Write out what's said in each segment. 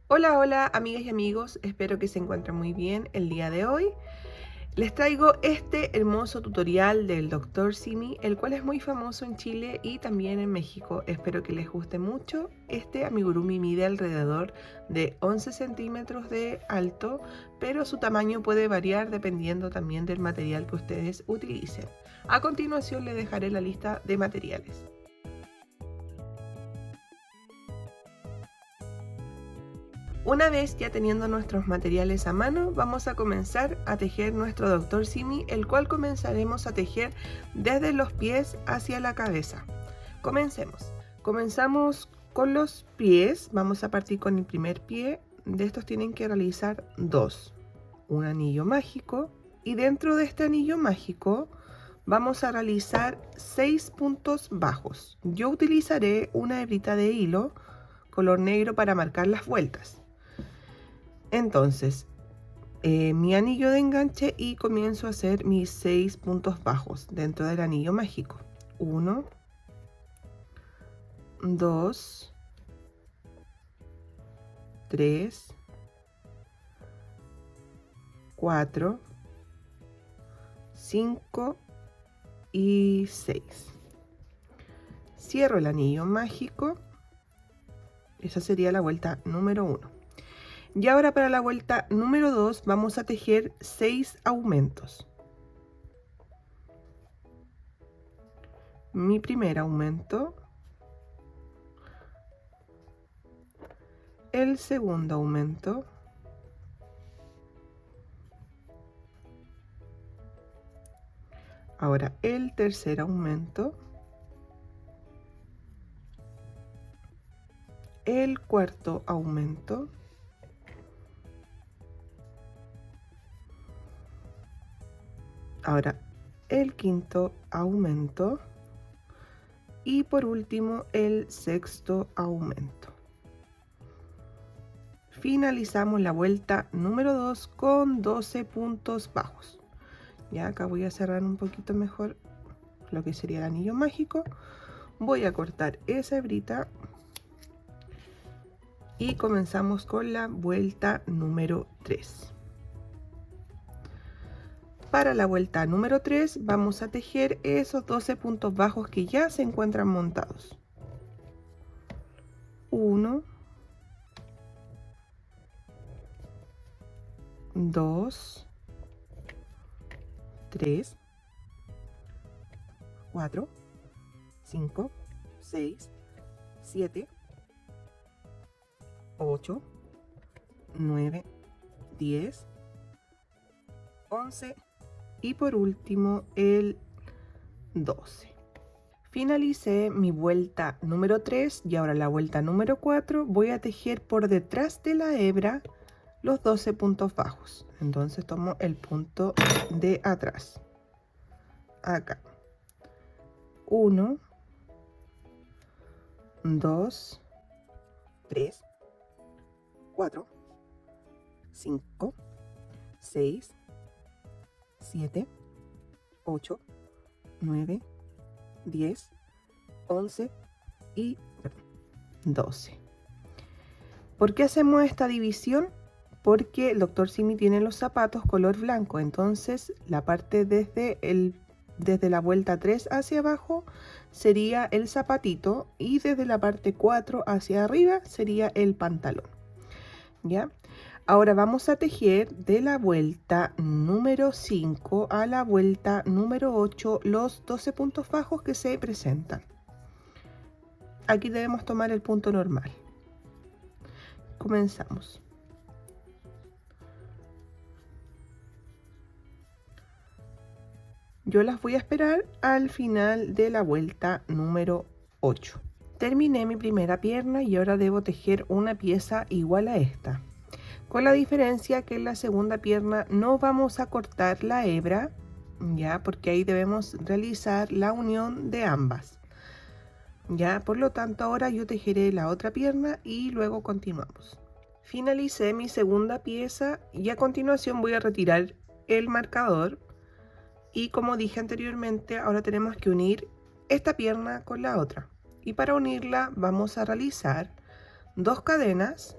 Hola, hola amigas y amigos, espero que se encuentren muy bien el día de hoy. Les traigo este hermoso tutorial del Dr. Simi, el cual es muy famoso en Chile y también en México. Espero que les guste mucho. Este amigurumi mide alrededor de 11 centímetros de alto, pero su tamaño puede variar dependiendo también del material que ustedes utilicen. A continuación les dejaré la lista de materiales. Una vez ya teniendo nuestros materiales a mano, vamos a comenzar a tejer nuestro Dr. Simi, el cual comenzaremos a tejer desde los pies hacia la cabeza. Comencemos. Comenzamos con los pies. Vamos a partir con el primer pie. De estos tienen que realizar dos. Un anillo mágico. Y dentro de este anillo mágico vamos a realizar 6 puntos bajos. Yo utilizaré una hebrita de hilo color negro para marcar las vueltas. Entonces, mi anillo de enganche y comienzo a hacer mis 6 puntos bajos dentro del anillo mágico. 1, 2, 3, 4, 5 y 6. Cierro el anillo mágico. Esa sería la vuelta número 1. Y ahora para la vuelta número 2 vamos a tejer 6 aumentos. Mi primer aumento, el segundo aumento, ahora el tercer aumento, el cuarto aumento, ahora el quinto aumento y por último el sexto aumento. Finalizamos la vuelta número 2 con 12 puntos bajos. Ya acá voy a cerrar un poquito mejor lo que sería el anillo mágico. Voy a cortar esa hebrita y comenzamos con la vuelta número 3. Para la vuelta número 3 vamos a tejer esos 12 puntos bajos que ya se encuentran montados. 1, 2, 3, 4, 5, 6, 7, 8, 9, 10, 11 y por último el 12. Finalicé mi vuelta número 3 y ahora la vuelta número 4 voy a tejer por detrás de la hebra los 12 puntos bajos. Entonces tomo el punto de atrás. Acá. 1, 2, 3, 4, 5, 6, 7, 8, 9, 10, 11 y 12. ¿Por qué hacemos esta división? Porque el Dr. Simi tiene los zapatos color blanco, entonces la parte desde la vuelta 3 hacia abajo sería el zapatito y desde la parte 4 hacia arriba sería el pantalón. ¿Ya? Ahora vamos a tejer de la vuelta número 5 a la vuelta número 8 los 12 puntos bajos que se presentan. Aquí debemos tomar el punto normal. Comenzamos. Yo las voy a esperar al final de la vuelta número 8. Terminé mi primera pierna y ahora debo tejer una pieza igual a esta. Con la diferencia que en la segunda pierna no vamos a cortar la hebra, ya, porque ahí debemos realizar la unión de ambas. Ya, por lo tanto ahora yo tejeré la otra pierna y luego continuamos. Finalicé mi segunda pieza y a continuación voy a retirar el marcador. Y como dije anteriormente, ahora tenemos que unir esta pierna con la otra. y para unirla vamos a realizar 2 cadenas,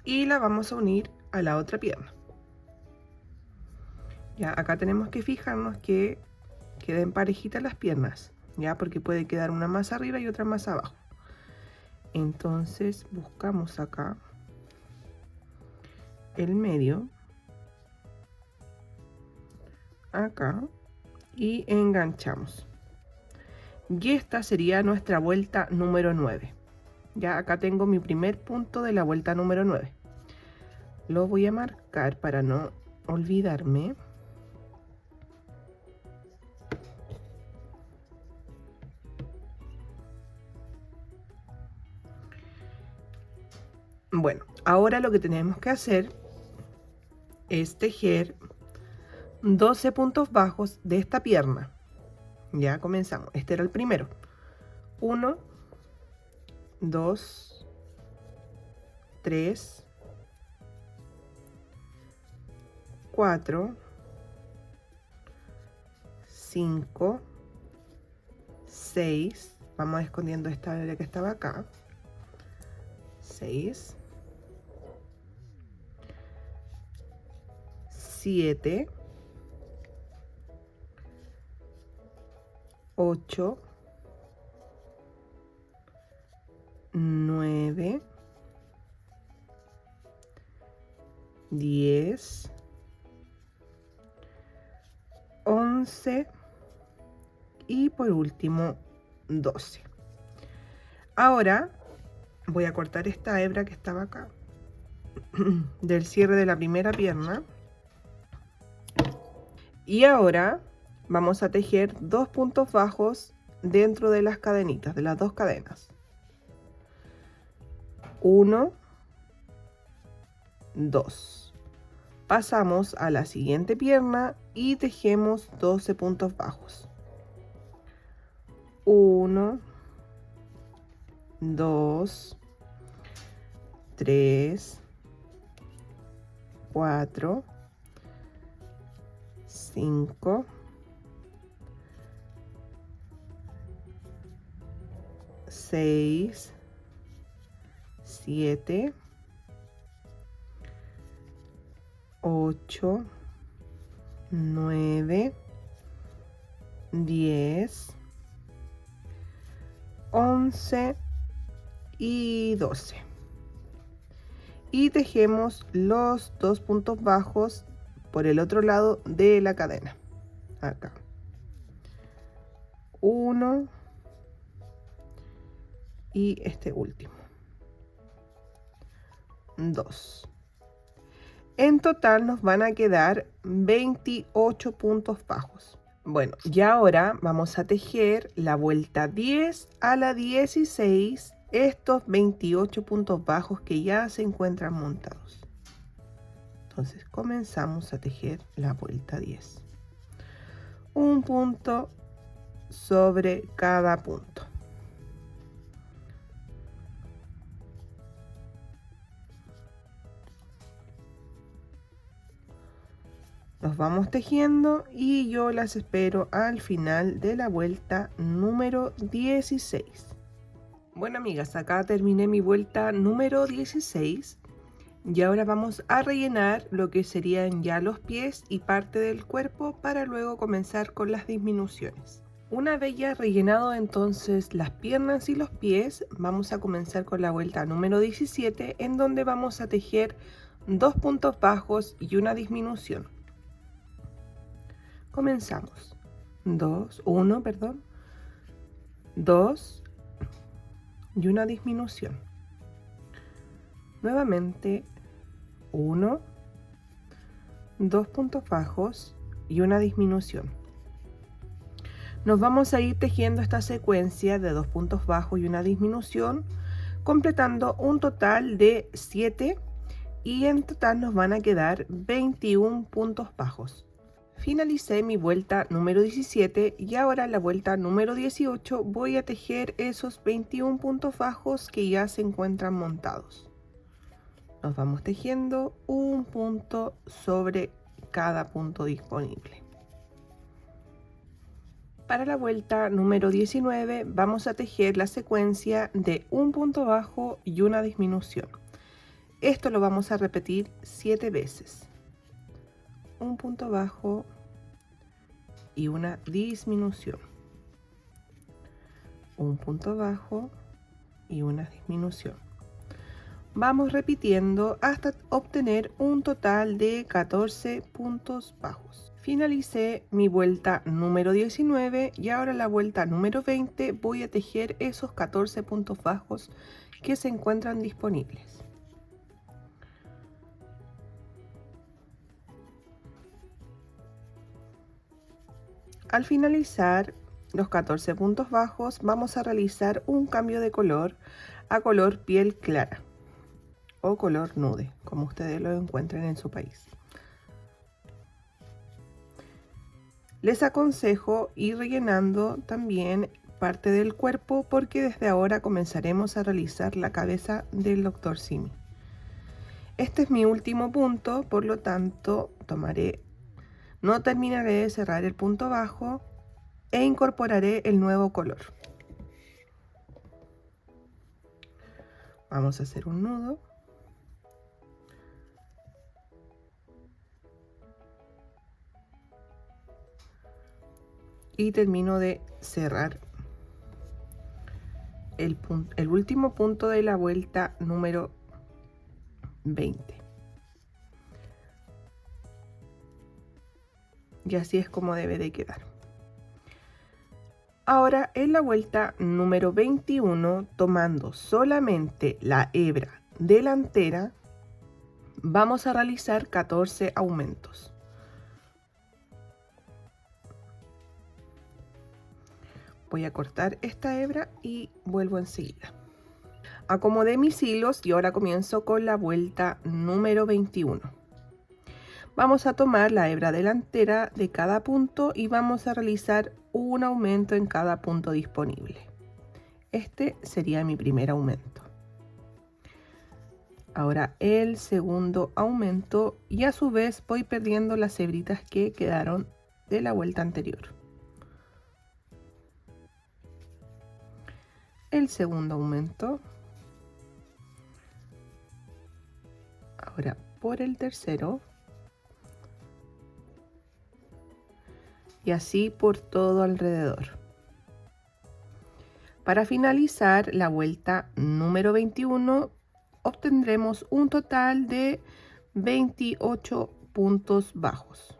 y la vamos a unir a la otra pierna. Ya, acá tenemos que fijarnos que queden parejitas las piernas, ya, porque puede quedar una más arriba y otra más abajo. Entonces buscamos acá el medio, acá, y enganchamos. Y esta sería nuestra vuelta número 9. Ya acá tengo mi primer punto de la vuelta número 9. Lo voy a marcar para no olvidarme. Bueno, ahora lo que tenemos que hacer es tejer 12 puntos bajos de esta pierna. Ya comenzamos. Este era el primero. 1, 2, 3, 4, 5, 6. Vamos escondiendo esta área que estaba acá. 6, 7, 8, 9, 10, 11 y por último 12. Ahora voy a cortar esta hebra que estaba acá del cierre de la primera pierna y ahora vamos a tejer 2 puntos bajos dentro de las cadenitas, de las 2 cadenas. 1, 2. Pasamos a la siguiente pierna y tejemos 12 puntos bajos. 1, 2, 3, 4, 5, 6, 7, 8, 9, 10, 11 y 12. Y tejemos los 2 puntos bajos por el otro lado de la cadena. Acá. 1 y este último. 2. En total nos van a quedar 28 puntos bajos. Bueno, y ahora vamos a tejer la vuelta 10 a la 16, estos 28 puntos bajos que ya se encuentran montados. Entonces comenzamos a tejer la vuelta 10. Un punto sobre cada punto. Los vamos tejiendo y yo las espero al final de la vuelta número 16. Bueno, amigas, acá terminé mi vuelta número 16 y ahora vamos a rellenar lo que serían ya los pies y parte del cuerpo para luego comenzar con las disminuciones. Una vez ya rellenado entonces las piernas y los pies, vamos a comenzar con la vuelta número 17, en donde vamos a tejer 2 puntos bajos y una disminución. Comenzamos. 1, 2 y una disminución. Nuevamente 1, 2 puntos bajos y una disminución. Nos vamos a ir tejiendo esta secuencia de 2 puntos bajos y una disminución, completando un total de 7 y en total nos van a quedar 21 puntos bajos. Finalicé mi vuelta número 17 y ahora en la vuelta número 18 voy a tejer esos 21 puntos bajos que ya se encuentran montados. Nos vamos tejiendo un punto sobre cada punto disponible. Para la vuelta número 19 vamos a tejer la secuencia de un punto bajo y una disminución. Esto lo vamos a repetir 7 veces. Un punto bajo y una disminución. Un punto bajo y una disminución. Vamos repitiendo hasta obtener un total de 14 puntos bajos. Finalicé mi vuelta número 19 y ahora la vuelta número 20 voy a tejer esos 14 puntos bajos que se encuentran disponibles. Al finalizar los 14 puntos bajos vamos a realizar un cambio de color a color piel clara o color nude, como ustedes lo encuentren en su país. Les aconsejo ir rellenando también parte del cuerpo porque desde ahora comenzaremos a realizar la cabeza del Dr. Simi. Este es mi último punto, por lo tanto no terminaré de cerrar el punto bajo e incorporaré el nuevo color. Vamos a hacer un nudo. Y termino de cerrar el último punto de la vuelta número 20. Y así es como debe de quedar. Ahora en la vuelta número 21, tomando solamente la hebra delantera, vamos a realizar 14 aumentos. Voy a cortar esta hebra y vuelvo enseguida. Acomodé mis hilos y ahora comienzo con la vuelta número 21. Vamos a tomar la hebra delantera de cada punto y vamos a realizar un aumento en cada punto disponible. Este sería mi primer aumento. Ahora el segundo aumento y a su vez voy perdiendo las hebritas que quedaron de la vuelta anterior. El segundo aumento. Ahora por el tercero. Y así por todo alrededor. Para finalizar la vuelta número 21 obtendremos un total de 28 puntos bajos.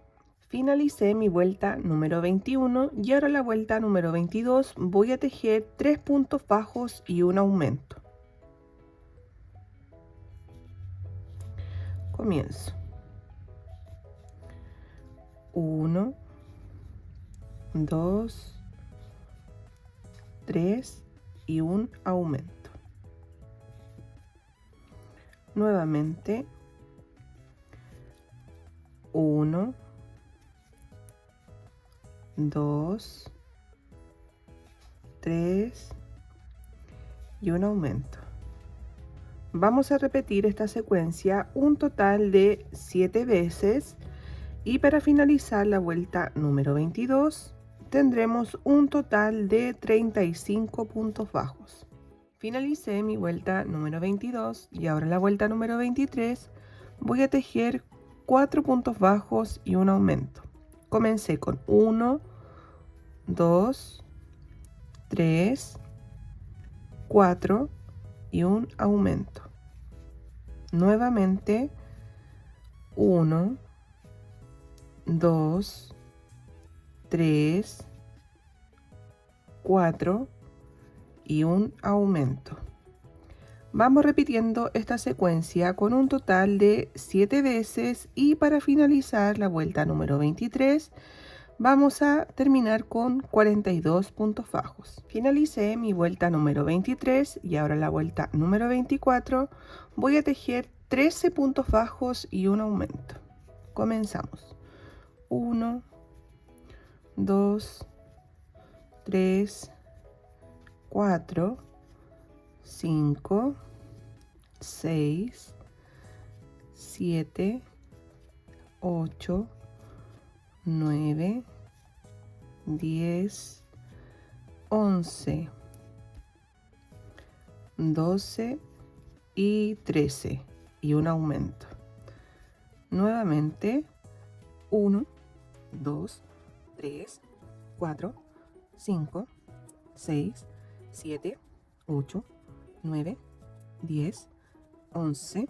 Finalicé mi vuelta número 21 y ahora la vuelta número 22 voy a tejer 3 puntos bajos y un aumento. Comienzo. 1, 2, 3 y un aumento. Nuevamente 1, 2, 3 y un aumento. Vamos a repetir esta secuencia un total de 7 veces y para finalizar la vuelta número 22 tendremos un total de 35 puntos bajos. Finalicé mi vuelta número 22 y ahora la vuelta número 23 voy a tejer 4 puntos bajos y un aumento. Comencé con 1, 2, 3, 4 y un aumento. Nuevamente 1, 2, 3, 4 y un aumento. Vamos repitiendo esta secuencia con un total de 7 veces y para finalizar la vuelta número 23 vamos a terminar con 42 puntos bajos. Finalicé mi vuelta número 23 y ahora la vuelta número 24 voy a tejer 13 puntos bajos y un aumento. Comenzamos. 1, 2, 3, 4, 5, 6, 7, 8, 9, 10, 11, 12 y 13 y un aumento. Nuevamente 1, 2, 3, 4, 5, 6, 7, 8, 9, 10, 11,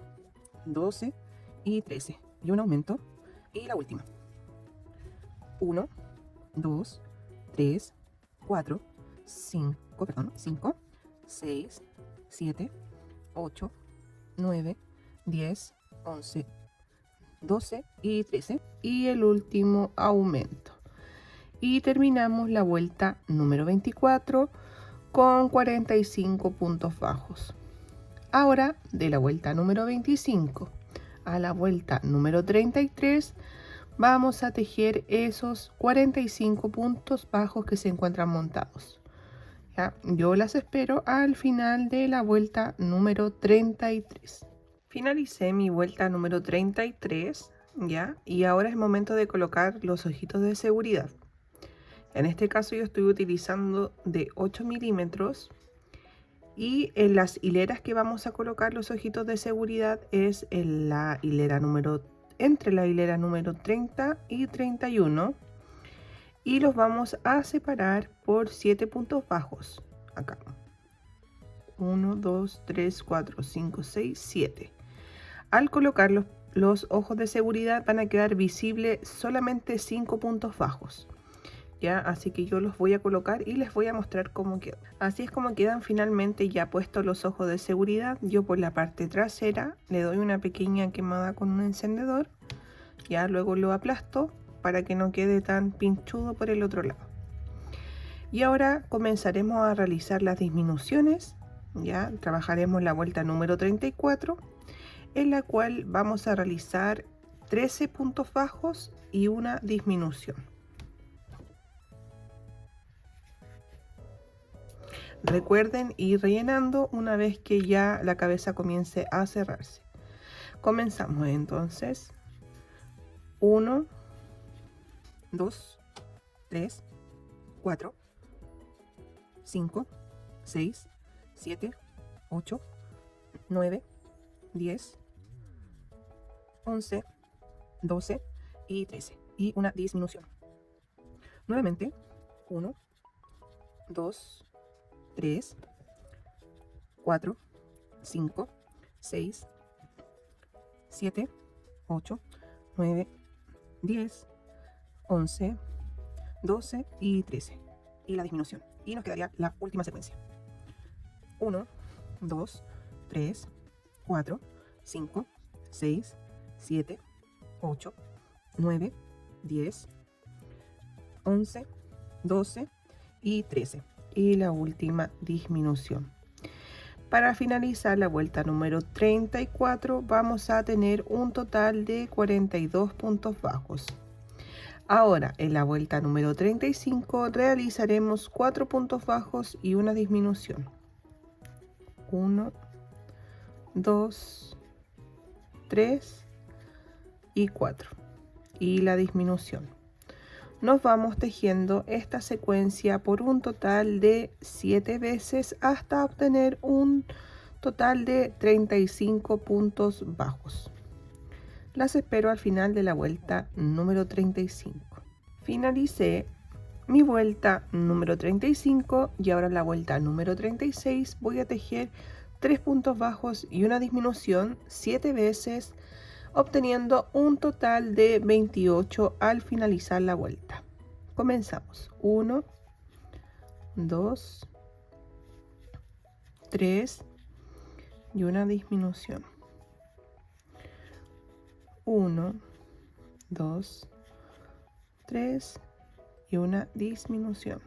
12 y 13 y un aumento. Y la última. 1, 2, 3, 4, 5, 6, 7, 8, 9, 10, 11, 12 y 13 y el último aumento. Y terminamos la vuelta número 24 con 45 puntos bajos. Ahora, de la vuelta número 25 a la vuelta número 33, vamos a tejer esos 45 puntos bajos que se encuentran montados. ¿Ya? Yo las espero al final de la vuelta número 33. Finalicé mi vuelta número 33, ¿ya? Y ahora es momento de colocar los ojitos de seguridad. En este caso yo estoy utilizando de 8 milímetros y en las hileras que vamos a colocar los ojitos de seguridad es en la hilera entre la hilera número 30 y 31 y los vamos a separar por 7 puntos bajos. Acá 1, 2, 3, 4, 5, 6, 7. Al colocar los ojos de seguridad van a quedar visibles solamente 5 puntos bajos. ¿Ya? Así que yo los voy a colocar y les voy a mostrar cómo quedan. Así es como quedan finalmente ya puestos los ojos de seguridad. Yo por la parte trasera le doy una pequeña quemada con un encendedor. Ya luego lo aplasto para que no quede tan pinchudo por el otro lado. Y ahora comenzaremos a realizar las disminuciones. Ya trabajaremos la vuelta número 34, en la cual vamos a realizar 13 puntos bajos y una disminución. Recuerden ir rellenando una vez que ya la cabeza comience a cerrarse. Comenzamos entonces. 1, 2, 3, 4, 5, 6, 7, 8, 9, 10, 11, 12 y 13. Y una disminución. Nuevamente. 1, 2, 3, 4, 5, 6, 7, 8, 9, 10, 11, 12 y 13. Y la disminución. Y nos quedaría la última secuencia. 1, 2, 3, 4, 5, 6, 7, 8, 9, 10, 11, 12 y 13. Y la última disminución. Para finalizar la vuelta número 34 vamos a tener un total de 42 puntos bajos. Ahora en la vuelta número 35 realizaremos 4 puntos bajos y una disminución. 1, 2, 3 y 4. Y la disminución. Nos vamos tejiendo esta secuencia por un total de 7 veces hasta obtener un total de 35 puntos bajos. Las espero al final de la vuelta número 35. Finalicé mi vuelta número 35 y ahora en la vuelta número 36 voy a tejer 3 puntos bajos y una disminución 7 veces, obteniendo un total de 28 al finalizar la vuelta. Comenzamos. 1, 2, 3 y una disminución. 1, 2, 3 y una disminución.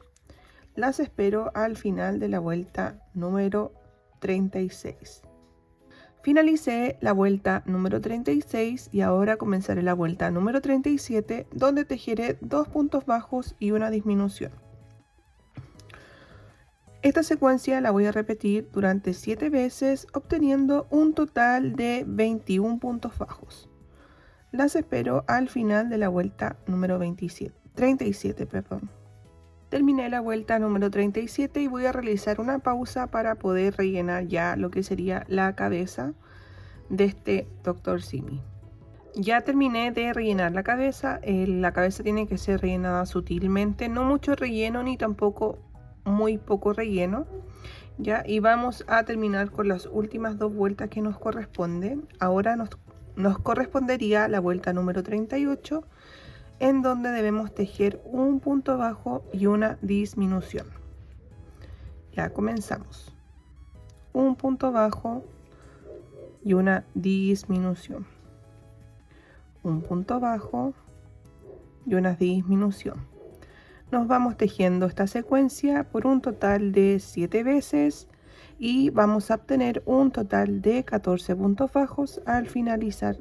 Las espero al final de la vuelta número 36. Finalicé la vuelta número 36 y ahora comenzaré la vuelta número 37, donde tejeré 2 puntos bajos y una disminución. Esta secuencia la voy a repetir durante 7 veces, obteniendo un total de 21 puntos bajos. Las espero al final de la vuelta número 37. Terminé la vuelta número 37 y voy a realizar una pausa para poder rellenar ya lo que sería la cabeza de este Dr. Simi. Ya terminé de rellenar la cabeza tiene que ser rellenada sutilmente, no mucho relleno ni tampoco muy poco relleno. Ya, y vamos a terminar con las últimas dos vueltas que nos corresponden. Ahora nos correspondería la vuelta número 38, en donde debemos tejer un punto bajo y una disminución. Ya comenzamos. Un punto bajo y una disminución. Un punto bajo y una disminución. Nos vamos tejiendo esta secuencia por un total de 7 veces y vamos a obtener un total de 14 puntos bajos al finalizar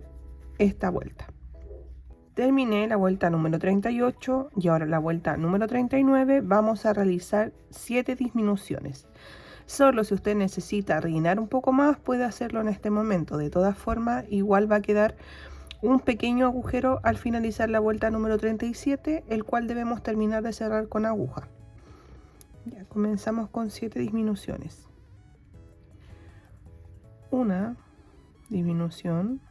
esta vuelta. Terminé la vuelta número 38 y ahora la vuelta número 39 vamos a realizar 7 disminuciones. Solo si usted necesita rellenar un poco más puede hacerlo en este momento. De todas formas, igual va a quedar un pequeño agujero al finalizar la vuelta número 37, el cual debemos terminar de cerrar con aguja. Ya comenzamos con 7 disminuciones. Una disminución,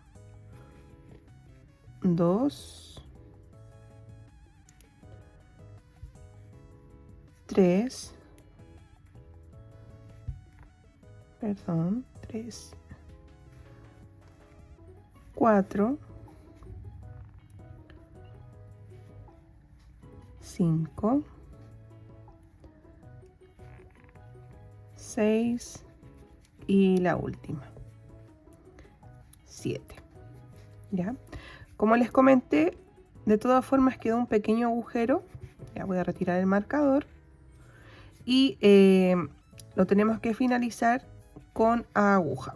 2, 3, 4, 5, 6 y la última, 7. ¿Ya? Como les comenté, de todas formas quedó un pequeño agujero. Ya voy a retirar el marcador y lo tenemos que finalizar con aguja.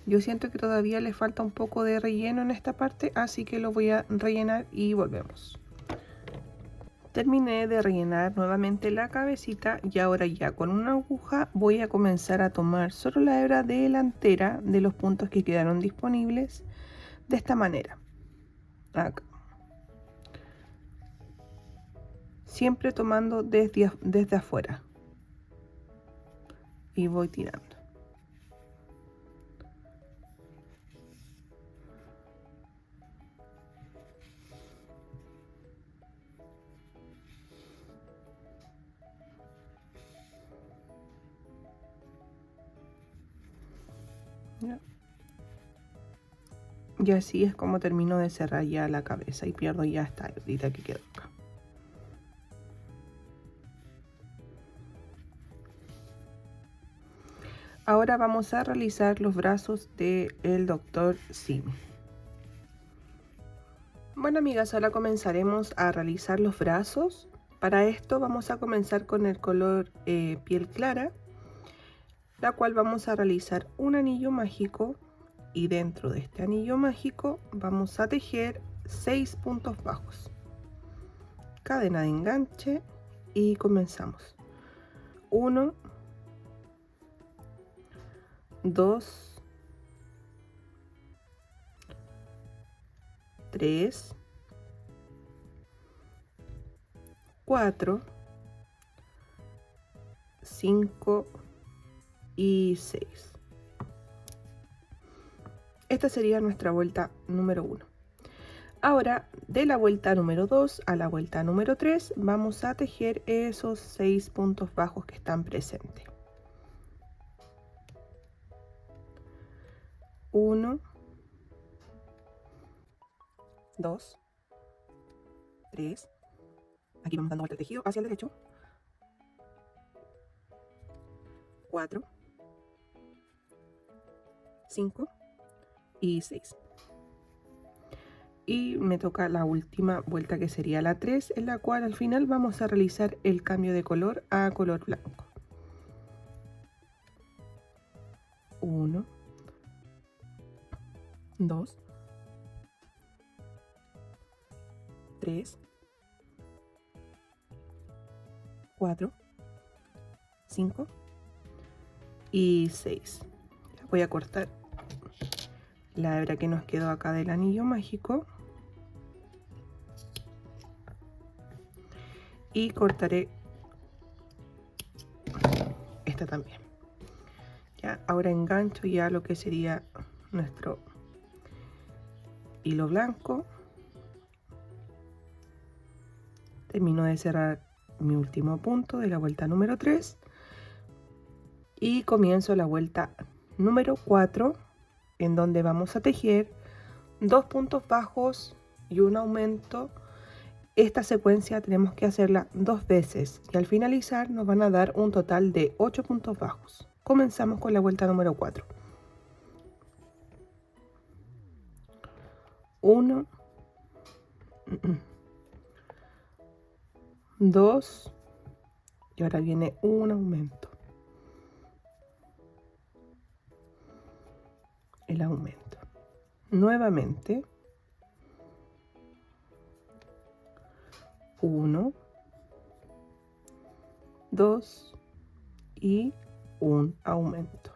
Yo siento que todavía le falta un poco de relleno en esta parte, así que lo voy a rellenar y volvemos. Terminé de rellenar nuevamente la cabecita y ahora ya con una aguja voy a comenzar a tomar solo la hebra delantera de los puntos que quedaron disponibles de esta manera. Acá. Siempre tomando desde afuera y voy tirando. ¿Ya? Y así es como termino de cerrar ya la cabeza y pierdo ya esta hebrita que quedó acá. Ahora vamos a realizar los brazos del Dr. Simi. Bueno, amigas, ahora comenzaremos a realizar los brazos. Para esto vamos a comenzar con el color piel clara, la cual vamos a realizar un anillo mágico y dentro de este anillo mágico vamos a tejer 6 puntos bajos. Cadena de enganche y comenzamos. 1, 2, 3, 4, 5 y 6. Esta sería nuestra vuelta número 1. Ahora, de la vuelta número 2 a la vuelta número 3, vamos a tejer esos 6 puntos bajos que están presentes. 1, 2, 3. Aquí vamos dando vuelta el tejido hacia el derecho. 4, 5 y 6. Y me toca la última vuelta, que sería la 3, en la cual al final vamos a realizar el cambio de color a color blanco. 1, 2, 3, 4, 5 y 6. Voy a cortar la hebra que nos quedó acá del anillo mágico. y cortaré esta también. Ya, ahora engancho ya lo que sería nuestro hilo blanco. Termino de cerrar mi último punto de la vuelta número 3 y comienzo la vuelta número 4, en donde vamos a tejer 2 puntos bajos y un aumento. Esta secuencia tenemos que hacerla 2 veces y al finalizar nos van a dar un total de 8 puntos bajos. Comenzamos con la vuelta número 4. 1, 2 y ahora viene un aumento. El aumento. Nuevamente 1, 2 y un aumento.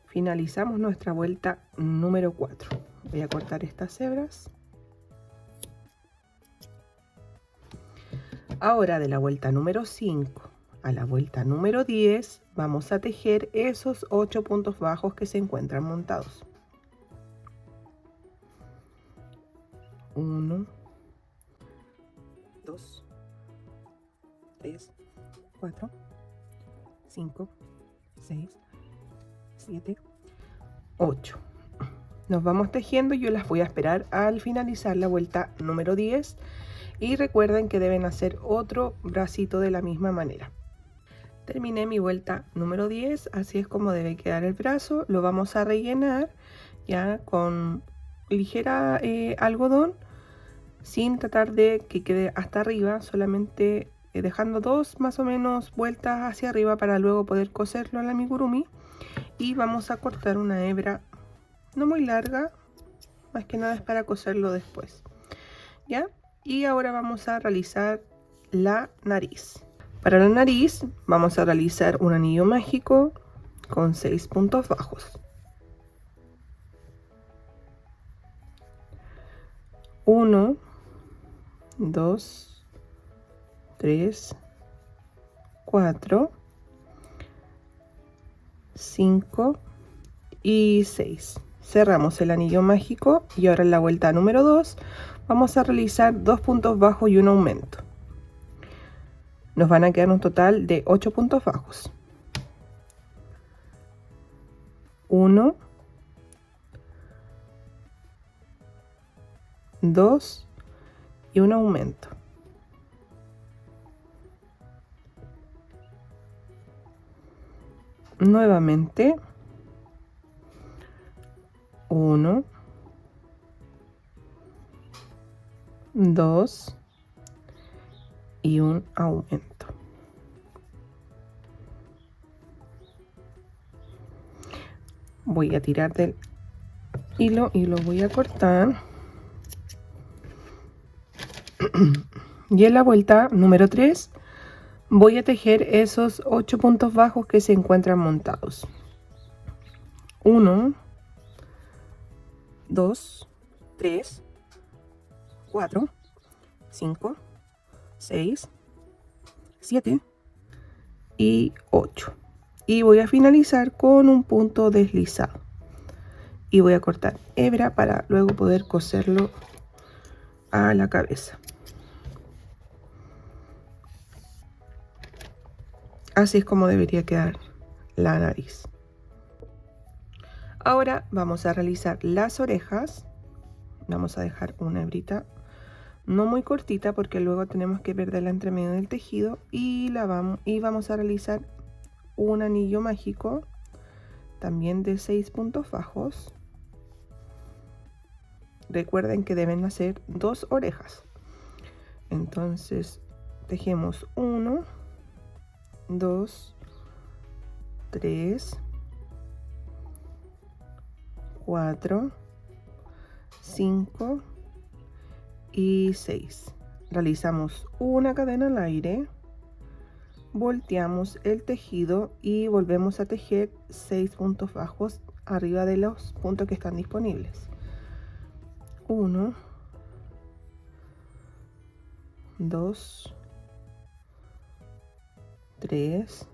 Finalizamos nuestra vuelta número 4. Voy a cortar estas hebras. Ahora de la vuelta número 5 a la vuelta número 10 vamos a tejer esos 8 puntos bajos que se encuentran montados. 1, 2, 3, 4, 5, 6, 7, 8. Nos vamos tejiendo. Yo las voy a esperar al finalizar la vuelta número 10 y recuerden que deben hacer otro bracito de la misma manera. Terminé mi vuelta número 10, así es como debe quedar el brazo. Lo vamos a rellenar ya con ligera algodón, sin tratar de que quede hasta arriba, solamente dejando 2 más o menos vueltas hacia arriba para luego poder coserlo al amigurumi. Y vamos a cortar una hebra no muy larga, más que nada es para coserlo después, ¿ya? Y ahora vamos a realizar la nariz. Para la nariz vamos a realizar un anillo mágico con 6 puntos bajos. 1, 2, 3, 4, 5 y 6. Cerramos el anillo mágico y ahora en la vuelta número 2 vamos a realizar 2 puntos bajos y un aumento. Nos van a quedar un total de 8 puntos bajos. 1, 2 y un aumento. Nuevamente 1, 2 y un aumento. Voy a tirar del hilo y lo voy a cortar. Y en la vuelta número 3 voy a tejer esos 8 puntos bajos que se encuentran montados. 1, 2, 3, 4, 5, 6, 7 y 8. Y voy a finalizar con un punto deslizado. Y voy a cortar hebra para luego poder coserlo a la cabeza. Así es como debería quedar la nariz. Ahora vamos a realizar las orejas. Vamos a dejar una hebrita no muy cortita porque luego tenemos que perderla entre medio del tejido y vamos a realizar un anillo mágico también de 6 puntos bajos. Recuerden que deben hacer 2 orejas. Entonces tejemos 1, 2, 3, 4, 5 y 6. Realizamos una cadena al aire, volteamos el tejido y volvemos a tejer 6 puntos bajos arriba de los puntos que están disponibles. 1, 2, 3,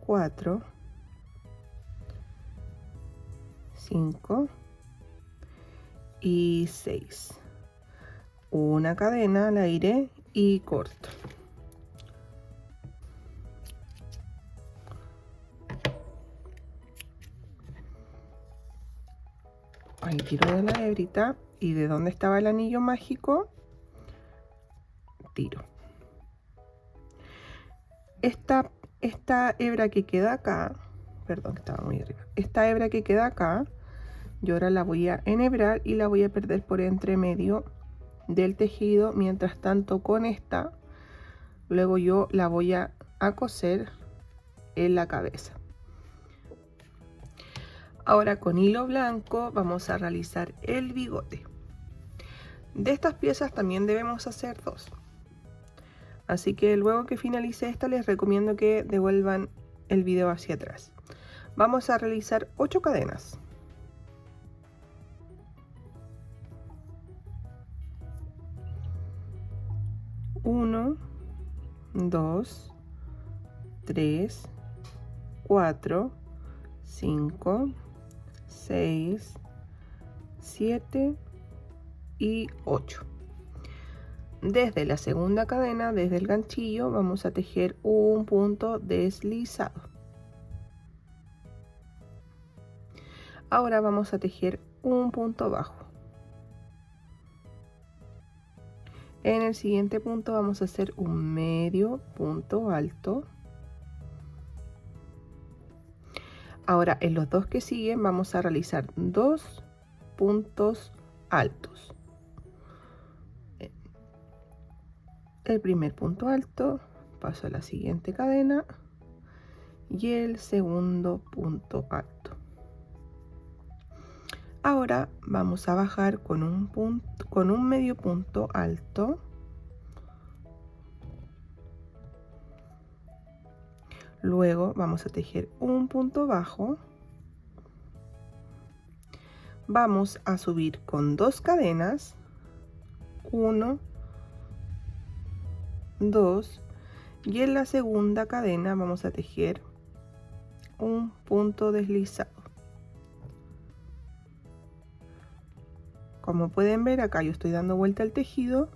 4, 5 y 6. Una cadena al aire y corto. Ahí tiro de la hebrita y de donde estaba el anillo mágico, tiro. Esta hebra que queda acá, perdón, que estaba muy arriba. Esta hebra que queda acá, yo ahora la voy a enhebrar y la voy a perder por entre medio del tejido. Mientras tanto, con esta, luego yo la voy a coser en la cabeza. Ahora con hilo blanco vamos a realizar el bigote. De estas piezas también debemos hacer 2. Así que luego que finalice esta les recomiendo que devuelvan el video hacia atrás. Vamos a realizar 8 cadenas. 1, 2, 3, 4, 5, 6, 7 y 8. Desde la segunda cadena, desde el ganchillo, vamos a tejer un punto deslizado. Ahora vamos a tejer un punto bajo. En el siguiente punto vamos a hacer un medio punto alto. Ahora en los dos que siguen vamos a realizar 2 puntos altos. El primer punto alto, paso a la siguiente cadena y el segundo punto alto. Ahora vamos a bajar con un medio punto alto. Luego vamos a tejer un punto bajo. Vamos a subir con 2 cadenas. 1, 2 y en la segunda cadena vamos a tejer un punto deslizado. Como pueden ver, acá yo estoy dando vuelta al tejido.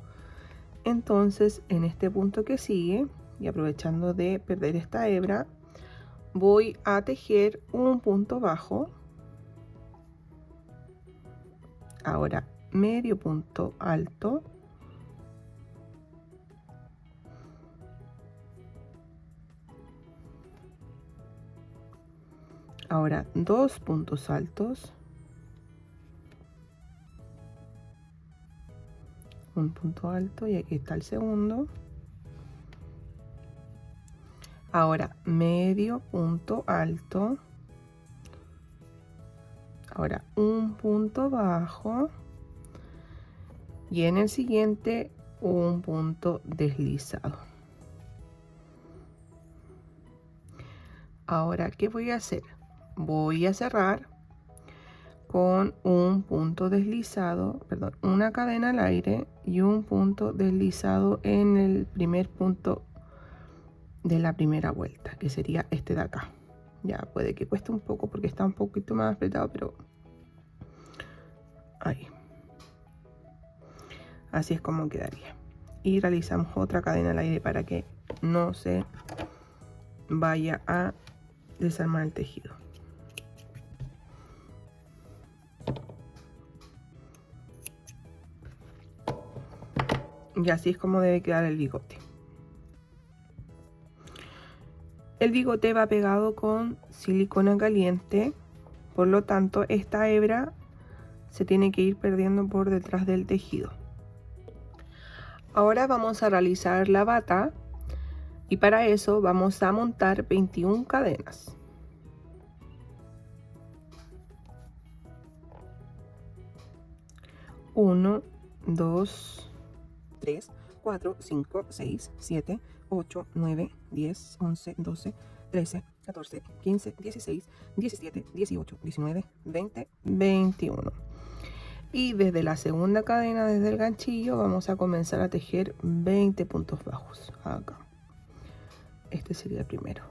Entonces en este punto que sigue, y aprovechando de perder esta hebra, voy a tejer un punto bajo. Ahora medio punto alto. Ahora 2 puntos altos. Un punto alto y aquí está el segundo. Ahora medio punto alto. Ahora un punto bajo. Y en el siguiente un punto deslizado. Ahora, ¿qué voy a hacer? Voy a cerrar con un punto deslizado, perdón, una cadena al aire y un punto deslizado en el primer punto de la primera vuelta, que sería este de acá. Ya puede que cueste un poco porque está un poquito más apretado, pero ahí. Así es como quedaría. Y realizamos otra cadena al aire para que no se vaya a desarmar el tejido. Y así es como debe quedar el bigote. El bigote va pegado con silicona caliente, por lo tanto esta hebra se tiene que ir perdiendo por detrás del tejido. Ahora vamos a realizar la bata y para eso vamos a montar 21 cadenas. 1, 2, 3, 4, 5, 6, 7, 8, 9, 10, 11, 12, 13, 14, 15, 16, 17, 18, 19, 20, 21. Y desde la segunda cadena, desde el ganchillo, vamos a comenzar a tejer 20 puntos bajos acá. Este sería el primero.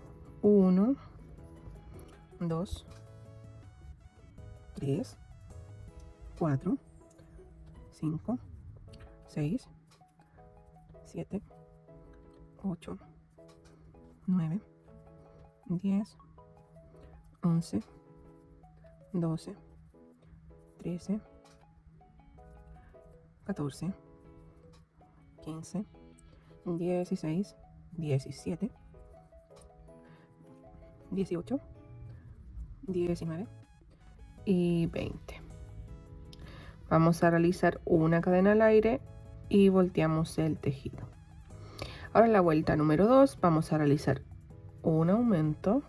1, 2, 3, 4, 5, 6, 7, 8, 9, 10, 11, 12, 13, 14, 15, 16, 17, 18, 19 y 20. Vamos a realizar una cadena al aire y volteamos el tejido. Ahora en la vuelta número 2 vamos a realizar un aumento.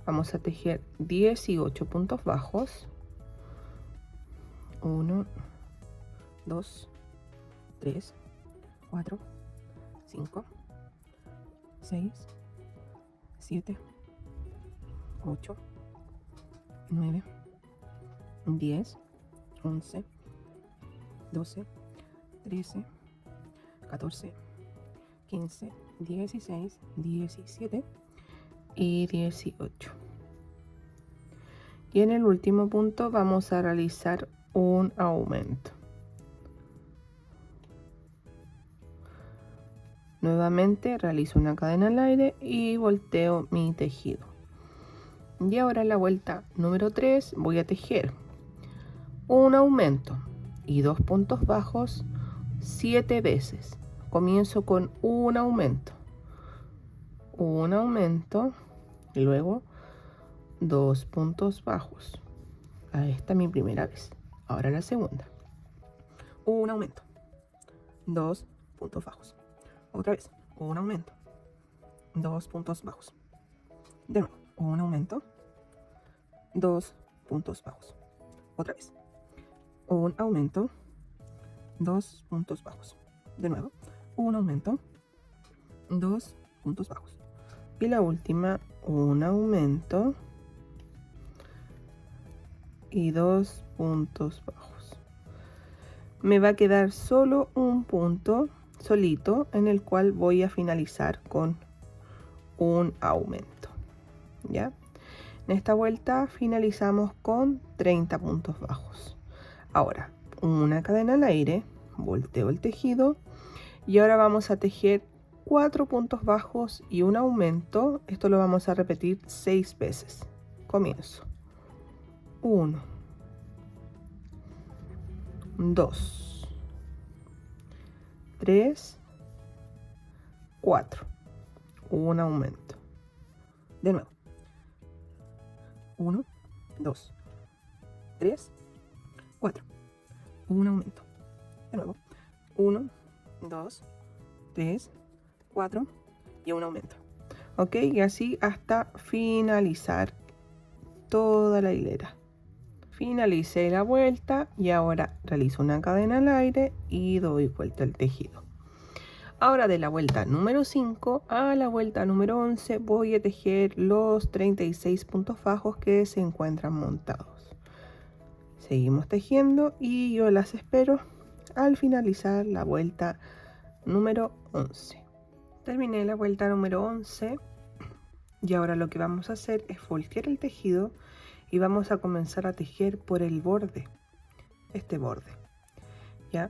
Vamos a tejer 18 puntos bajos. 1, 2, 3, 4, 5, 6, 7, 8, 9, 10, 11, 12, 13, 14, 15, 16, 17 y 18. Y en el último punto vamos a realizar un aumento. Nuevamente realizo una cadena al aire y volteo mi tejido. Y ahora en la vuelta número 3 voy a tejer un aumento y 2 puntos bajos 7 veces. Comienzo con un aumento, y luego 2 puntos bajos. Esta es mi primera vez. Ahora la segunda. Un aumento, 2 puntos bajos. Otra vez, un aumento, 2 puntos bajos. De nuevo, un aumento, 2 puntos bajos. Otra vez, un aumento, 2 puntos bajos. De nuevo, un aumento, 2 puntos bajos. Y la última, un aumento y 2 puntos bajos. Me va a quedar solo un punto solito en el cual voy a finalizar con un aumento. ¿Ya? En esta vuelta finalizamos con 30 puntos bajos. Ahora, una cadena al aire, volteo el tejido y ahora vamos a tejer 4 puntos bajos y un aumento. Esto lo vamos a repetir 6 veces. Comienzo. 1, 2, 3, 4. Un aumento. De nuevo. 1, 2, 3, 4. Un aumento. De nuevo. 1, 2, 3, 4 y un aumento. Ok, y así hasta finalizar toda la hilera. Finalicé la vuelta y ahora realizo una cadena al aire y doy vuelta al tejido. Ahora de la vuelta número 5 a la vuelta número 11 voy a tejer los 36 puntos bajos que se encuentran montados. Seguimos tejiendo y yo las espero al finalizar la vuelta número 11. Terminé la vuelta número 11 y ahora lo que vamos a hacer es voltear el tejido y vamos a comenzar a tejer por el borde, este borde, ¿ya?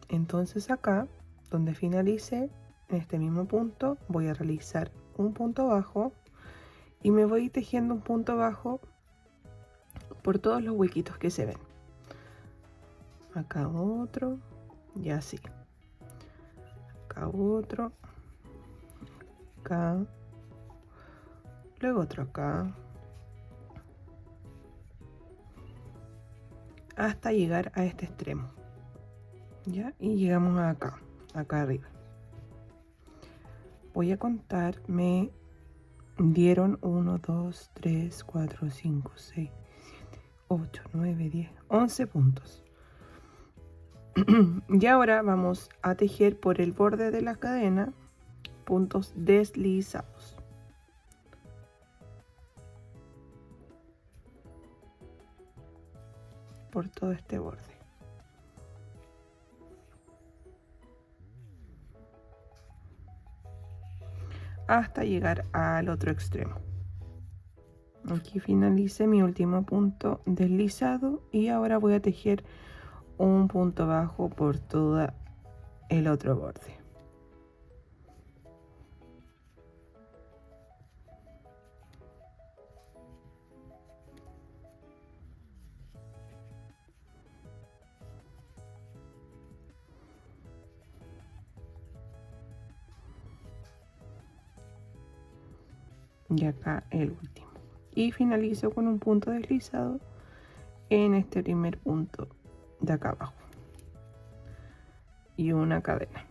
Entonces acá, donde finalice, en este mismo punto, voy a realizar un punto bajo y me voy tejiendo un punto bajo por todos los huequitos que se ven. Acá otro y así. Acá otro, acá, luego otro acá, hasta llegar a este extremo, ¿ya? Y llegamos acá arriba. Voy a contar, me dieron 1, 2, 3, 4, 5, 6, 7, 8, 9, 10, 11 puntos. Y ahora vamos a tejer por el borde de la cadena puntos deslizados. por todo este borde. Hasta llegar al otro extremo. Aquí finalicé mi último punto deslizado y ahora voy a tejer un punto bajo por todo el otro borde. Y acá el último. Y finalizo con un punto deslizado en este primer punto de acá abajo. Y una cadena.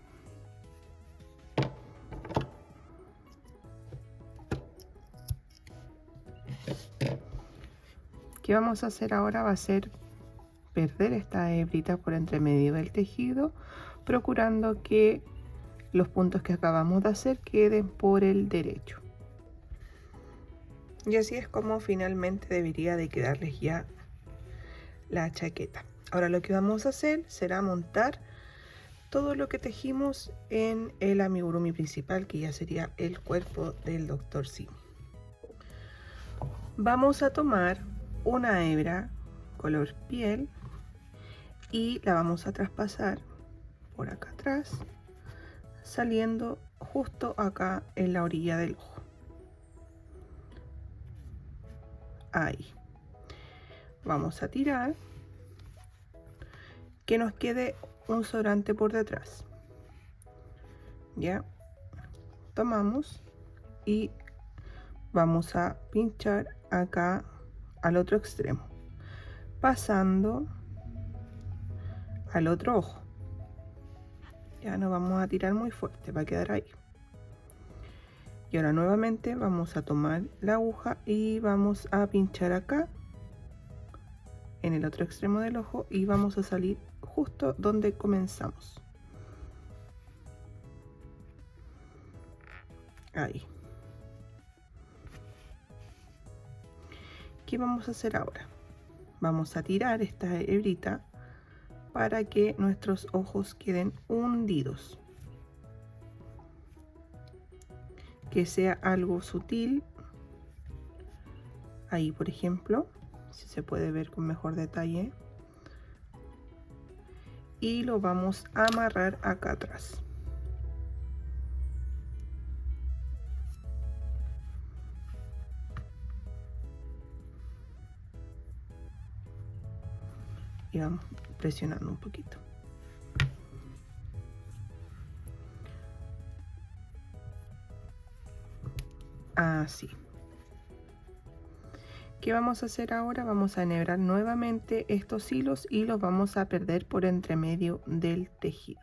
¿Qué vamos a hacer ahora? Va a ser perder esta hebrita por entre medio del tejido, procurando que los puntos que acabamos de hacer queden por el derecho. Y así es como finalmente debería de quedarles ya la chaqueta. Ahora lo que vamos a hacer será montar todo lo que tejimos en el amigurumi principal, que ya sería el cuerpo del Dr. Simi. Vamos a tomar una hebra color piel y la vamos a traspasar por acá atrás, saliendo justo acá en la orilla del ojo. Ahí. Vamos a tirar que nos quede un sobrante por detrás. Ya tomamos y vamos a pinchar acá al otro extremo, pasando al otro ojo. Ya no vamos a tirar muy fuerte, va a quedar ahí. Y ahora nuevamente vamos a tomar la aguja y vamos a pinchar acá en el otro extremo del ojo y vamos a salir justo donde comenzamos. Ahí. ¿Qué vamos a hacer ahora? Vamos a tirar esta hebrita para que nuestros ojos queden hundidos. Que sea algo sutil. Ahí, por ejemplo, si se puede ver con mejor detalle. Y lo vamos a amarrar acá atrás. Y vamos presionando un poquito. Así. ¿Qué vamos a hacer ahora? Vamos a enhebrar nuevamente estos hilos y los vamos a perder por entre medio del tejido.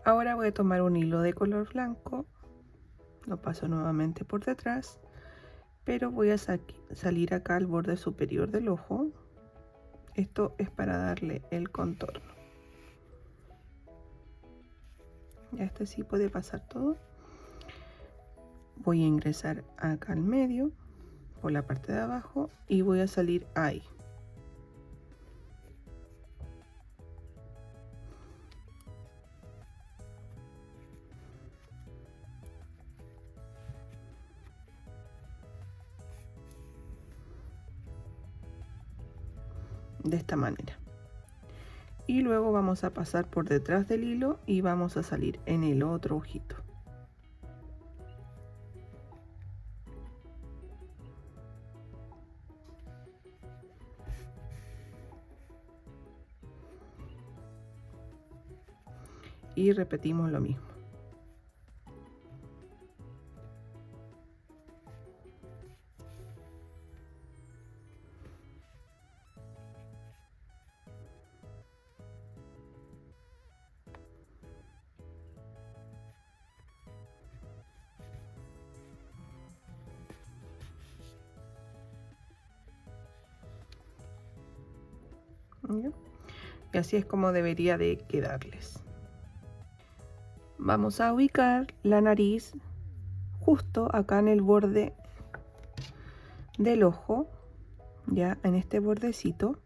Ahora voy a tomar un hilo de color blanco, lo paso nuevamente por detrás, pero voy a salir acá al borde superior del ojo. Esto es para darle el contorno. Ya este sí puede pasar todo. Voy a ingresar acá al medio, por la parte de abajo, y voy a salir ahí. De esta manera. Y luego vamos a pasar por detrás del hilo y vamos a salir en el otro ojito. Y repetimos lo mismo. ¿Ya? Y así es como debería de quedarles. Vamos a ubicar la nariz justo acá en el borde del ojo, ya en este bordecito,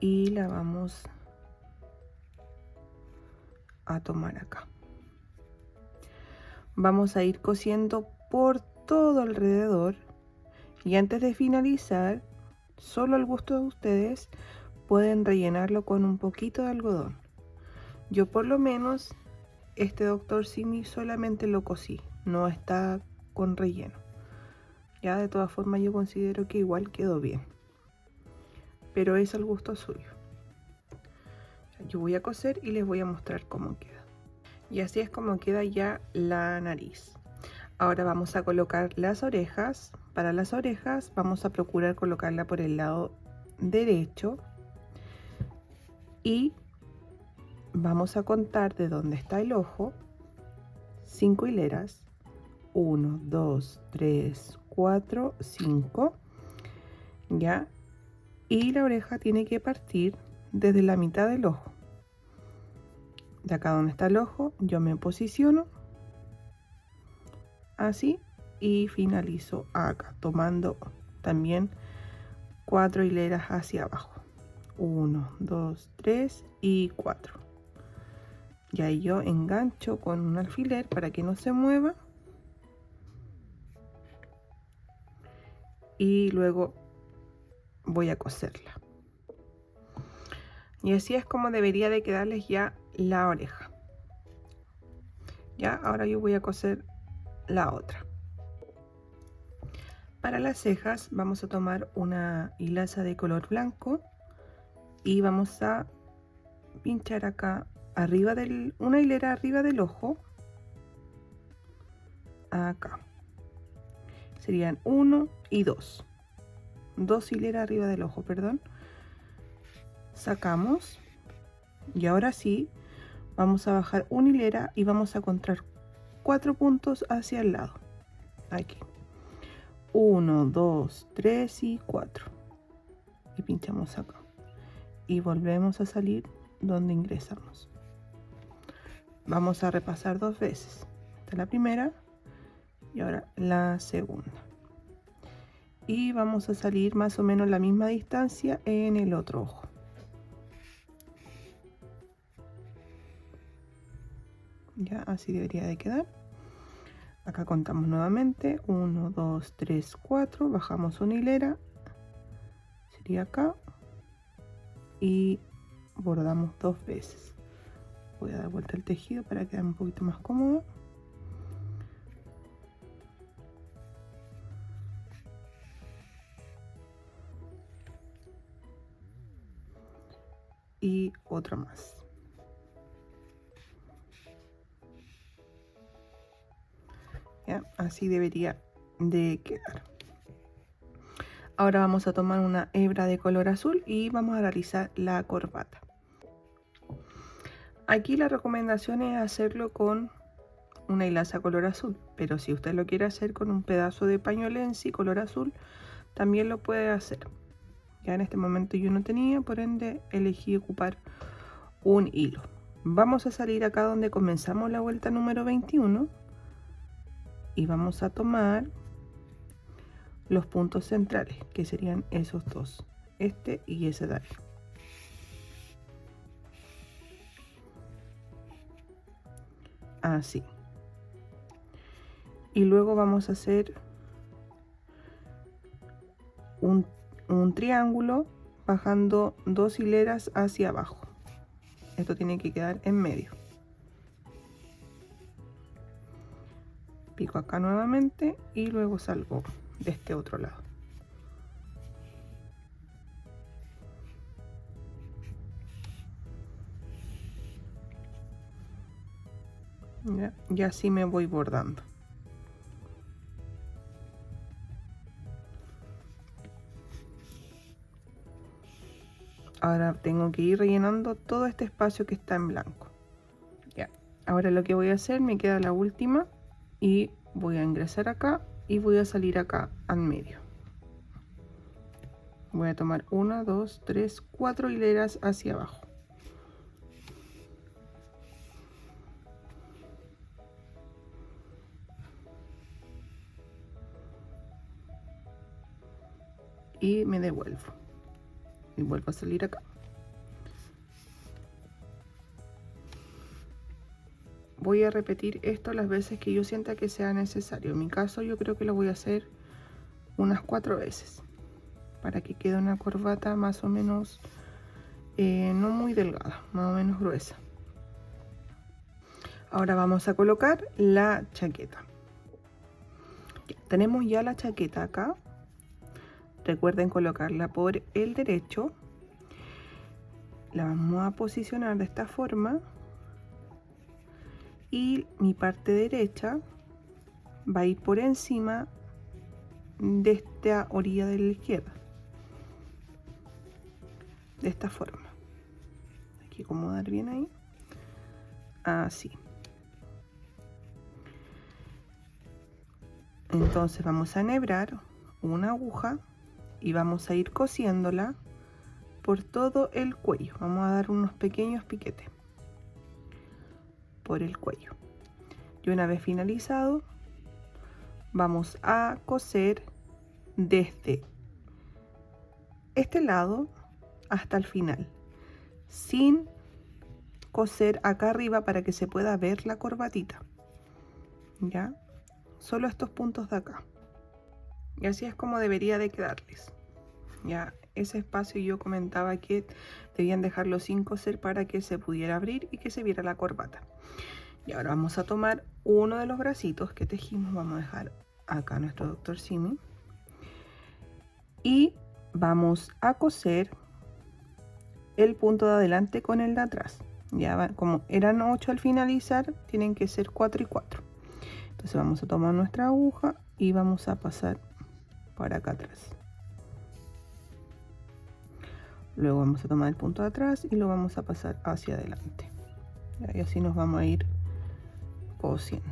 y la vamos a tomar acá. Vamos a ir cosiendo por todo alrededor y antes de finalizar, solo al gusto de ustedes, pueden rellenarlo con un poquito de algodón. Yo por lo menos este Dr. Simi solamente lo cosí, no está con relleno. Ya de todas formas yo considero que igual quedó bien, pero es al gusto suyo. Yo voy a coser y les voy a mostrar cómo queda. Y así es como queda ya la nariz. Ahora vamos a colocar las orejas. Para las orejas vamos a procurar colocarla por el lado derecho y vamos a contar de donde está el ojo 5 hileras. 1, 2, 3, 4, 5. Ya. Y la oreja tiene que partir desde la mitad del ojo. De acá donde está el ojo, yo me posiciono así y finalizo acá, tomando también 4 hileras hacia abajo. 1, 2, 3 y 4. Y ahí yo engancho con un alfiler para que no se mueva. Y luego voy a coserla. Y así es como debería de quedarles ya la oreja. Ya, ahora yo voy a coser la otra. Para las cejas vamos a tomar una hilaza de color blanco y vamos a pinchar acá arriba una hilera arriba del ojo. Acá. Serían 1 y 2. 2 hileras arriba del ojo, perdón. Sacamos y ahora sí vamos a bajar una hilera y vamos a contar 4 puntos hacia el lado. Aquí. 1, 2, 3 y 4. Y pinchamos acá. Y volvemos a salir donde ingresamos. Vamos a repasar 2 veces. Esta es la primera y ahora la segunda. Y vamos a salir más o menos la misma distancia en el otro ojo. Ya, así debería de quedar. Acá contamos nuevamente. 1, 2, 3, 4. Bajamos una hilera. Sería acá. Y bordamos 2 veces. Voy a dar vuelta el tejido para quedar un poquito más cómodo. Y otra más. ¿Ya? Así debería de quedar. Ahora vamos a tomar una hebra de color azul y vamos a realizar la corbata. Aquí la recomendación es hacerlo con una hilaza color azul, pero si usted lo quiere hacer con un pedazo de pañolensi color azul, también lo puede hacer. Ya en este momento yo no tenía, por ende elegí ocupar un hilo. Vamos a salir acá donde comenzamos la vuelta número 21 y vamos a tomar los puntos centrales, que serían esos dos, este y ese de ahí. Así. Y luego vamos a hacer un triángulo bajando 2 hileras hacia abajo. Esto tiene que quedar en medio. Pico acá nuevamente y luego salgo de este otro lado. ¿Ya? Y así me voy bordando. Ahora tengo que ir rellenando todo este espacio que está en blanco. Ya. Ahora lo que voy a hacer, me queda la última y voy a ingresar acá y voy a salir acá al medio. Voy a tomar 1, 2, 3, 4 hileras hacia abajo. Y me devuelvo. Y vuelvo a salir acá. voy a repetir esto las veces que yo sienta que sea necesario. En mi caso yo creo que lo voy a hacer unas 4 veces para que quede una corbata más o menos no muy delgada, más o menos gruesa. Ahora vamos a colocar la chaqueta. Tenemos ya la chaqueta acá. Recuerden colocarla por el derecho. La vamos a posicionar de esta forma. Y mi parte derecha va a ir por encima de esta orilla de la izquierda. De esta forma. Hay que acomodar bien ahí. Así. Entonces vamos a enhebrar una aguja y vamos a ir cosiéndola por todo el cuello. Vamos a dar unos pequeños piquetes por el cuello. Y una vez finalizado, vamos a coser desde este lado hasta el final, sin coser acá arriba para que se pueda ver la corbatita. ¿Ya? Solo estos puntos de acá. Y así es como debería de quedarles. Ya, ese espacio yo comentaba que debían dejarlo sin coser para que se pudiera abrir y que se viera la corbata. Y ahora vamos a tomar uno de los bracitos que tejimos, vamos a dejar acá nuestro Dr. Simi y vamos a coser el punto de adelante con el de atrás. Ya como eran 8 al finalizar, tienen que ser 4 y 4. Entonces vamos a tomar nuestra aguja y vamos a pasar para acá atrás. Luego vamos a tomar el punto de atrás y lo vamos a pasar hacia adelante. Y así nos vamos a ir cosiendo.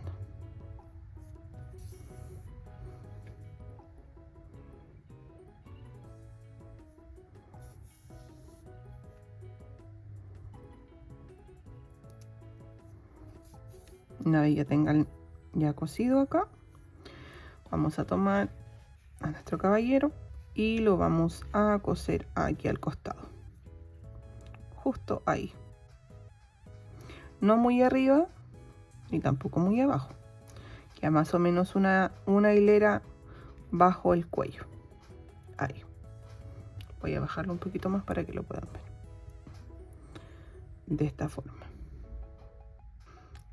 Una vez ya tengan ya cosido acá, vamos a tomar a nuestro caballero y lo vamos a coser aquí al costado, justo ahí, no muy arriba ni tampoco muy abajo, ya más o menos una hilera bajo el cuello. Ahí voy a bajarlo un poquito más para que lo puedan ver de esta forma.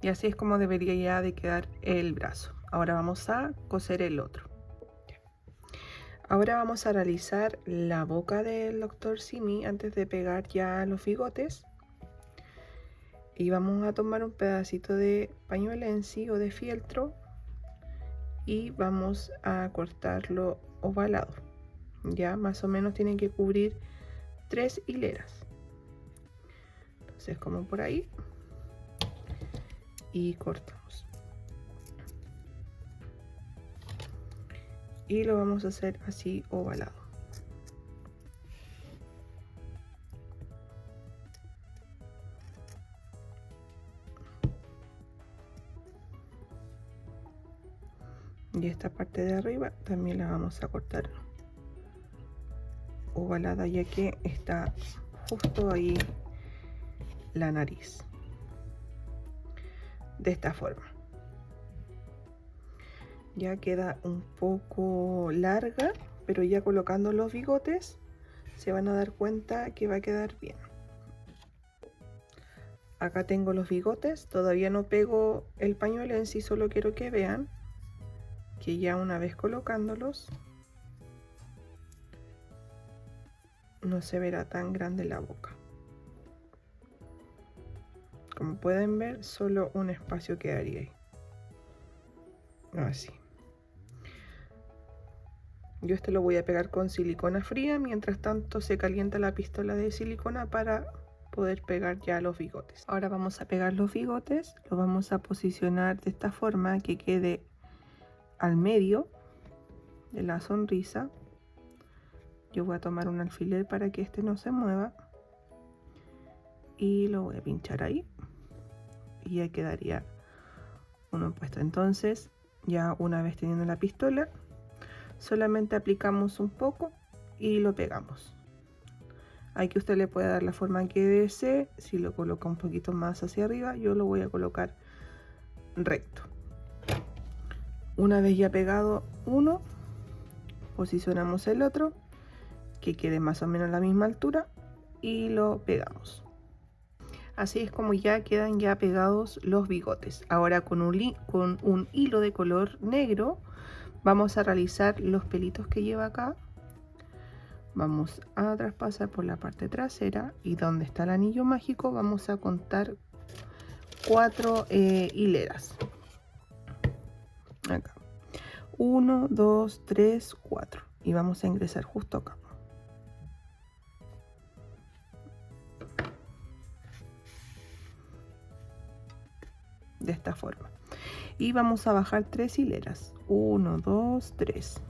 Y así es como debería ya de quedar el brazo. Ahora vamos a coser el otro. Ahora vamos a realizar la boca del Dr. Simi antes de pegar ya los bigotes. Y vamos a tomar un pedacito de pañuelo en sí o de fieltro y vamos a cortarlo ovalado. Ya más o menos tienen que cubrir 3 hileras. Entonces como por ahí y cortamos. Y lo vamos a hacer así ovalado. Y esta parte de arriba también la vamos a cortar ovalada, ya que está justo ahí la nariz. De esta forma. Ya queda un poco larga, pero ya colocando los bigotes se van a dar cuenta que va a quedar bien. Acá tengo los bigotes, todavía no pego el pañuelo en sí, solo quiero que vean que ya una vez colocándolos no se verá tan grande la boca. Como pueden ver, solo un espacio quedaría ahí. Así. Yo este lo voy a pegar con silicona fría, mientras tanto se calienta la pistola de silicona para poder pegar ya los bigotes. Ahora vamos a pegar los bigotes, los vamos a posicionar de esta forma que quede al medio de la sonrisa. Yo voy a tomar un alfiler para que este no se mueva y lo voy a pinchar ahí y ya quedaría uno puesto. Entonces ya una vez teniendo la pistola, solamente aplicamos un poco y lo pegamos. Aquí usted le puede dar la forma que desee. Si lo coloca un poquito más hacia arriba, yo lo voy a colocar recto. Una vez ya pegado uno, posicionamos el otro, que quede más o menos a la misma altura, y lo pegamos. Así es como ya quedan ya pegados los bigotes. Ahora con un hilo de color negro vamos a realizar los pelitos que lleva acá. Vamos a traspasar por la parte trasera y donde está el anillo mágico vamos a contar 4 hileras. Acá. 1, 2, 3, 4. Y vamos a ingresar justo acá. De esta forma. Y vamos a bajar 3 hileras. 1, 2, 3.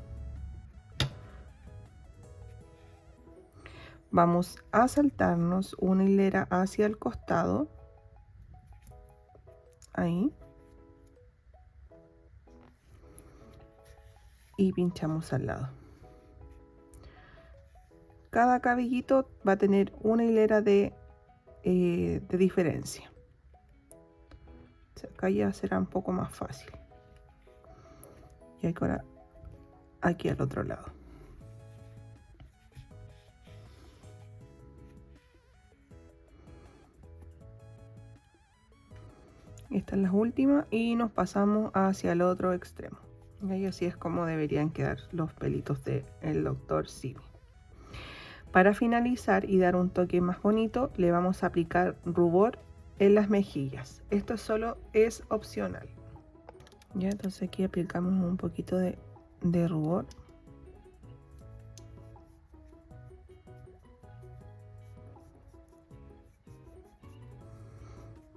Vamos a saltarnos una hilera hacia el costado. Ahí. Y pinchamos al lado. Cada cabellito va a tener una hilera de diferencia. Acá ya será un poco más fácil. Y ahora aquí al otro lado. Esta es la última y nos pasamos hacia el otro extremo. Y así es como deberían quedar los pelitos del Dr. Simi. Para finalizar y dar un toque más bonito, le vamos a aplicar rubor en las mejillas. Esto solo es opcional. Ya, entonces aquí aplicamos un poquito de rubor.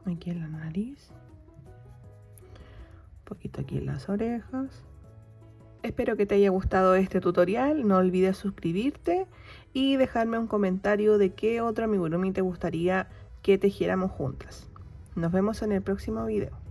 Aquí en la nariz. Un poquito aquí en las orejas. Espero que te haya gustado este tutorial. No olvides suscribirte y dejarme un comentario de qué otro amigurumi te gustaría que tejiéramos juntas. Nos vemos en el próximo video.